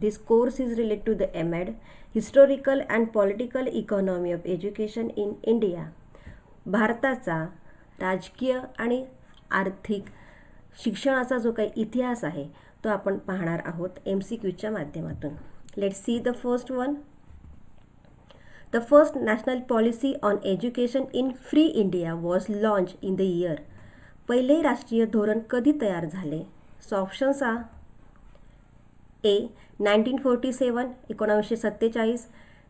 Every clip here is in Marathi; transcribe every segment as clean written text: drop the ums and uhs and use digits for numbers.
This course is related to the MEd, Historical and Political Economy of Education in India. भारताचा राजकीय आणि आर्थिक शिक्षणाचा जो काही इतिहास आहे तो आपण पाहणार आहोत MCQच्या माध्यमातून. Let's see the first one. The first national policy on education in free India was launched in the year. पहिले राष्ट्रीय धोरण कधी तयार झाले? So options are A 1947 1947,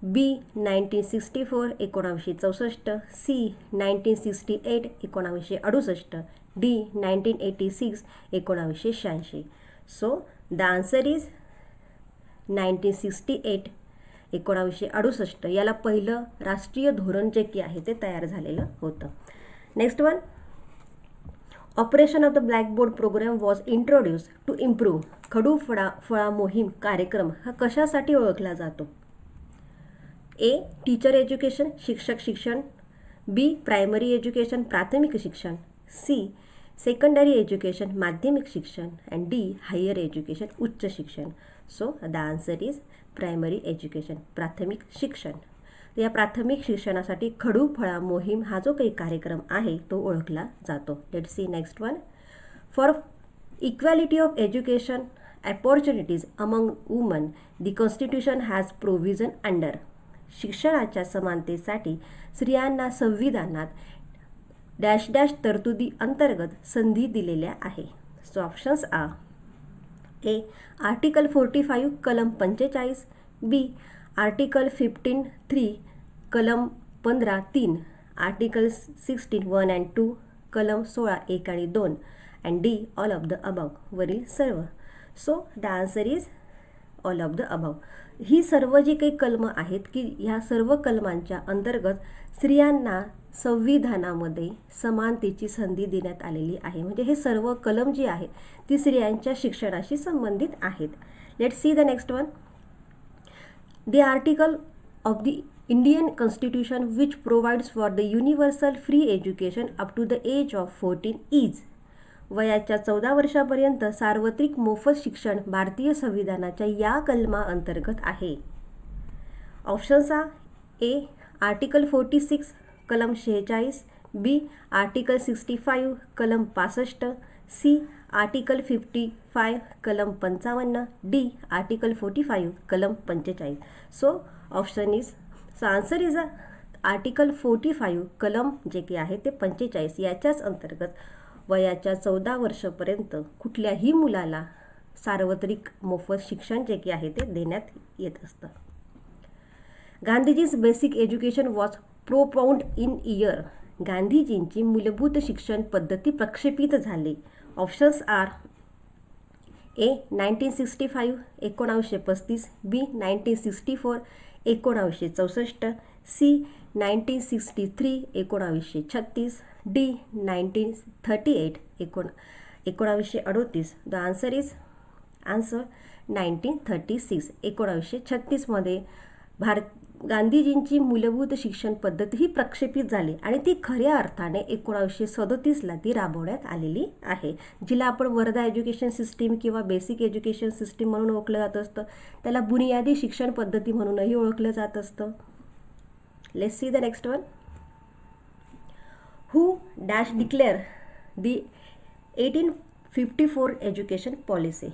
B 1964 1964, C 1968 1968, D 1986 1986. So the answer is 1968 1968. याला पहिलं राष्ट्रीय धोरण जे की आहे ते तयार झालेलं होतं. Next one. Operation of the blackboard program was introduce to improve. खडू फळा मोहीम कार्यक्रम हा कशासाठी ओळखला जातो? ए टीचर एज्युकेशन शिक्षक शिक्षण, बी प्रायमरी एज्युकेशन प्राथमिक शिक्षण, सी सेकंडरी एज्युकेशन माध्यमिक शिक्षण, अँड डी हायर एज्युकेशन उच्च शिक्षण. So the answer is primary education प्राथमिक शिक्षण. या प्राथमिक शिक्षणासाठी खडू फळा मोहीम हा जो काही कार्यक्रम आहे तो ओळखला जातो. Let's see next one. For equality of education opportunities among woman the constitution has provision under. शिक्षणाच्या समानतेसाठी स्त्रियांना संविधानात डॅश डॅश तरतुदी अंतर्गत संधी दिलेल्या आहे. So options are A article 45 कलम 45, बी आर्टिकल 15(3) कलम 15(3), आर्टिकल 16 1 and 2 कलम 16 1 आणि 2, and D all of the above वरील सर्व. So the answer is all of the above. ही सर्व जी काही कलमं आहेत की ह्या सर्व कलमांच्या अंतर्गत स्त्रियांना संविधानामध्ये समानतेची संधी देण्यात आलेली आहे. म्हणजे हे सर्व कलम जी आहे ती स्त्रियांच्या शिक्षणाशी संबंधित आहेत. Let's see the next one. The article of the Indian Constitution which provides for the universal free education up to the age of 14 is. वयाच्या 14 वर्षापर्यंत सार्वत्रिक मोफत शिक्षण भारतीय संविधानाच्या या कलमा अंतर्गत आहे. ऑप्शन्स आर ए आर्टिकल 46 कलम 46, बी आर्टिकल 65 कलम 65, सी आर्टिकल 55 कलम 55, डी आर्टिकल 45 कलम 45. So option is so answer is article 45 कलम जे की आहे ते 45 याच्याच अंतर्गत वयाच्या 14 वर्षापर्यंत कुठल्याही मुलाला सार्वत्रिक मोफत शिक्षण जे की आहे ते देण्यात येत असतं. Gandhiji's basic education was propound in year. गांधीजींची मूलभूत शिक्षण पद्धती प्रक्षेपित झाली. Options are A 1965 1935, B 1964 1964, C 1963 1936, D 1938 1938. The answer is 1936. 1936 मध्ये गांधीजींची मूलभूत शिक्षण पद्धती ही प्रक्षेपित झाली आणि ती खऱ्या अर्थाने 1937ला ती राबवण्यात आलेली आहे. जिला आपण वर्धा एज्युकेशन सिस्टीम किंवा बेसिक एज्युकेशन सिस्टीम म्हणून ओळखलं जात असतं. त्याला बुनियादी शिक्षण पद्धती म्हणूनही ओळखलं जात असतं. Let's see the next one. Who dash declare the 1854 education policy.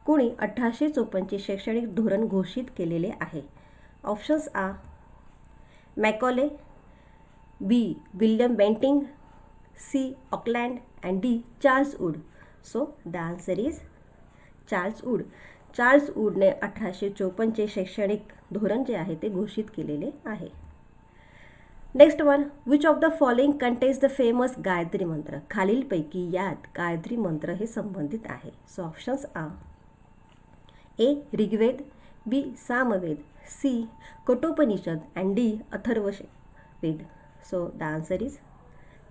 कोणी 1854 शैक्षणिक धोरण घोषित केलेले आहे? Options are Macaulay, B William Bentinck, C Auckland, and D Charles Wood. So the answer is Charles Wood. Charles वूडने 1854 शैक्षणिक धोरण जे आहे ते घोषित केलेले आहे. Next one. Which of the following contains the famous Gayatri mantra. खालीलपैकी यात गायत्री मंत्र हे संबंधित आहे. So options are A Rigveda, B Samaveda, C Kathopanishad, and D Atharvaveda. So the answer is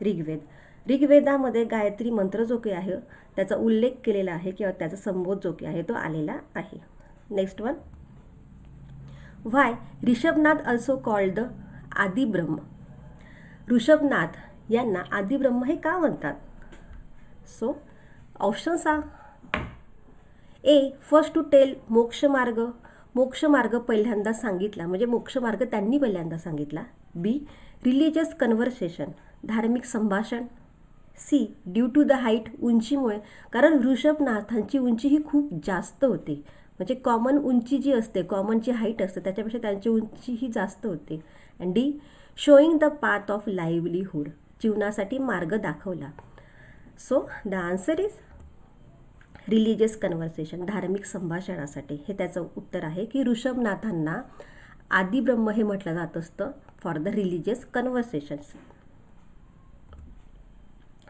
Rigveda. ऋग्वेदामध्ये गायत्री मंत्र जो काही आहे त्याचा उल्लेख केलेला आहे किंवा त्याचा संबोध जो काही आहे तो आलेला आहे. Next one. Why Rishabhnath also called the Adibrahma. Rishabhnath यांना आदिब्रह्म हे का म्हणतात? So options are A first to tell Mokshamarg, मोक्षमार्ग पहिल्यांदा सांगितला म्हणजे मोक्षमार्ग त्यांनी पहिल्यांदा सांगितला. बी रिलिजियस कन्व्हर्सेशन, धार्मिक संभाषण. C due to the height, उंचीमुळे, कारण वृषभनाथांची उंची ही खूप जास्त होती, म्हणजे कॉमन उंची जी असते, कॉमनची हाईट असते त्याच्यापेक्षा त्यांची उंची ही जास्त होती. And D showing the path of livelihood, जीवनासाठी मार्ग दाखवला. So the answer is religious conversation, धार्मिक संभाषणासाठी. हे त्याचं उत्तर आहे की ऋषभनाथांना आदिब्रह्म हे म्हटलं जात असतं for the religious conversations.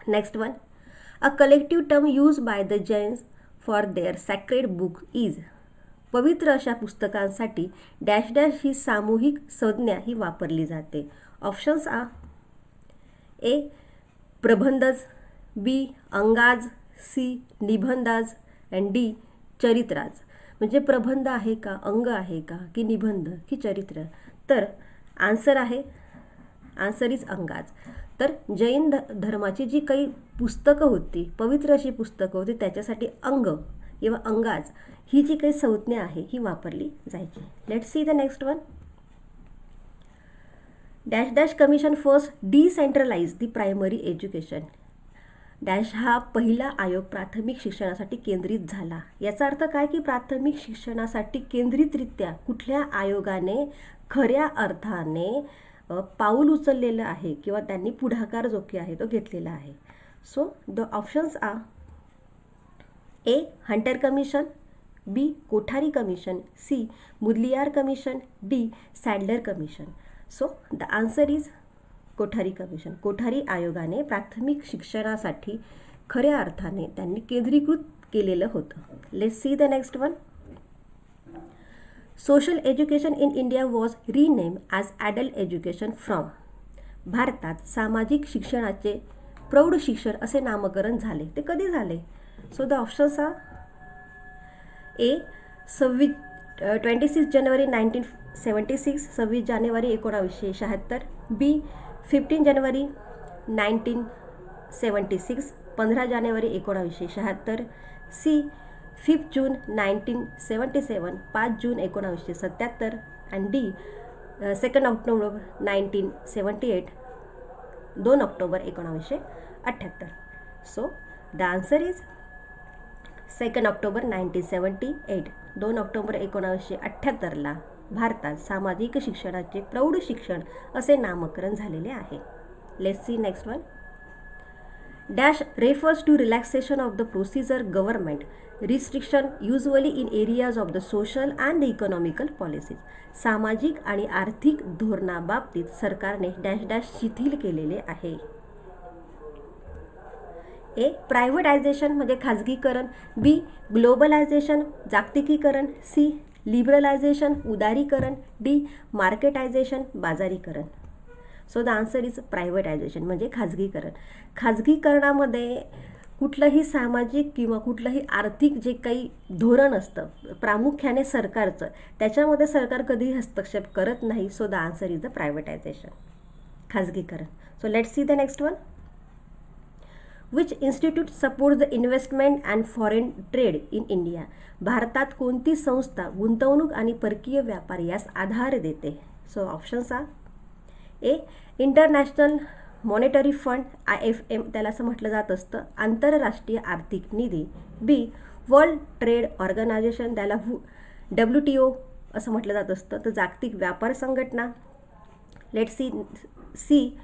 Next one, a collective term use by the Jains for their sacred book is, पवित्र अशा पुस्तकांसाठी डॅश डॅश ही सामूहिक संज्ञा ही वापरली जाते. Options uh, A Prabandhas, B Angas, C Nibandhas and D Charitras. म्हणजे प्रबंध आहे का, अंग आहे का, की निबंध की चरित्र. तर आन्सर आहे, आन्सर इज अंगाज. तर जैन धर्माची जी काही पुस्तकं होती, पवित्र अशी पुस्तकं होती, त्याच्यासाठी अंग किंवा अंगाज ही जी काही संज्ञा आहे ही वापरली जायची. Let's see the next one. Dash dash commission first decentralize the primary education. Dash हा पहिला आयोग प्राथमिक शिक्षणासाठी केंद्रित झाला. याचा अर्थ काय की प्राथमिक शिक्षणासाठी केंद्रितरित्या कुठल्या आयोगाने खऱ्या अर्थाने पाऊल उचललेलं आहे किंवा त्यांनी पुढाकार जो की आहे तो घेतलेला आहे. So the options are, A Hunter commission, B Kothari commission, C Mudaliar commission, D Sadler commission. So the answer is Kothari commission. Kothari आयोगाने प्राथमिक शिक्षणासाठी खऱ्या अर्थाने त्यांनी केंद्रीकृत केलेलं होतं. Let's see the next one. Social education in India was rename as adult education from. भारतात सामाजिक शिक्षणाचे प्रौढ शिक्षण असे नामकरण झाले. ते कधी झाले? So the options are, A 26 January 1976, 26 January 1976. B 15 January 1976, 15 January 1976. C 5 June 1977, 5 June 1977. And D 2 October 1978, 2 October 1978. So the answer is 2 October 1978. 2 October 1978ला भारतात सामाजिक शिक्षणाचे प्रौढ शिक्षण असे नामकरण झालेले आहे. Let's see next one. Dash refers to relaxation of the procedure government restriction usually in areas of the social and the economical policies. सामाजिक आणि आर्थिक धोरणाबाबतीत सरकारने डॅश डॅश शिथिल केलेले आहे. ए प्रायव्हेटायझेशन म्हणजे खाजगीकरण, बी ग्लोबलायझेशन जागतिकीकरण, सी लिबरलायझेशन उदारीकरण, डी मार्केटायझेशन बाजारीकरण. So the answer is privatisation म्हणजे खाजगीकरण. खाजगीकरणामध्ये कुठलंही सामाजिक किंवा कुठलंही आर्थिक जे काही धोरण असतं प्रामुख्याने सरकारचं, त्याच्यामध्ये सरकार कधीही हस्तक्षेप करत नाही. So the answer is the privatisation, खाजगीकरण. So let's see the next one. Which institute supports the investment and foreign trade in India. भारतात कोणती संस्था गुंतवणूक आणि परकीय व्यापार यास आधार देते? So options are, A international monetary fund, IFM त्याला असं म्हटलं जात असतं, आंतरराष्ट्रीय आर्थिक निधी. बी वर्ल्ड ट्रेड ऑर्गनायझेशन, त्याला WTO असं म्हटलं जात असतं, तर जागतिक व्यापार संघटना. लेट सी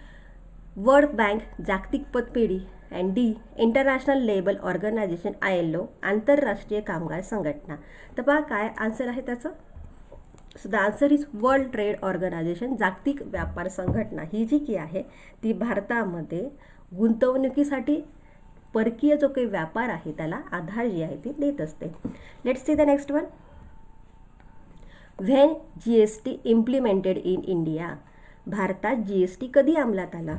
वर्ल्ड बँक, जागतिक पतपेढी. And the International Labour Organization, ILO, आंतरराष्ट्रीय कामगार संघटना. तर पहा काय आन्सर आहे त्याचं. So the answer is World Trade Organization, जागतिक व्यापार संघटना. ही जी की आहे ती भारतामध्ये गुंतवणुकीसाठी परकीय जो काही व्यापार आहे त्याला आधार जी आहे ती देत असते. Let's see the next one. When GST implemented in India. भारतात GST कधी अंमलात आला?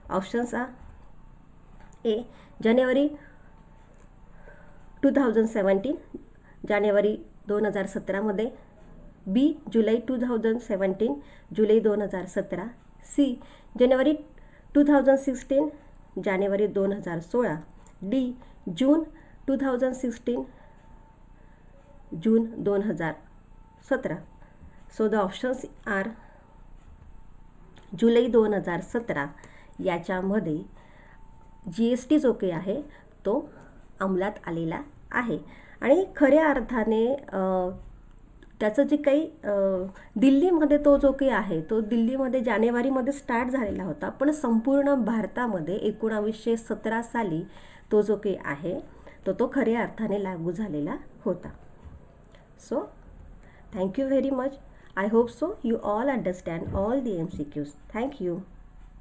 Options are, A January 2017, January 2017 B July 2017, July 2017. C January 2016, January 2016. D June 2016 June 2017. So the options are July 2017 याच्यामध्ये GST जो काही आहे तो अंमलात आलेला आहे. आणि खऱ्या अर्थाने त्याचं जे काही दिल्लीमध्ये तो जो काही आहे तो दिल्लीमध्ये जानेवारीमध्ये स्टार्ट झालेला होता, पण संपूर्ण भारतामध्ये 1917 साली तो जो काही आहे तो खऱ्या अर्थाने लागू झालेला होता. So thank you very much. I hope so you all understand all the MCQs. Thank you.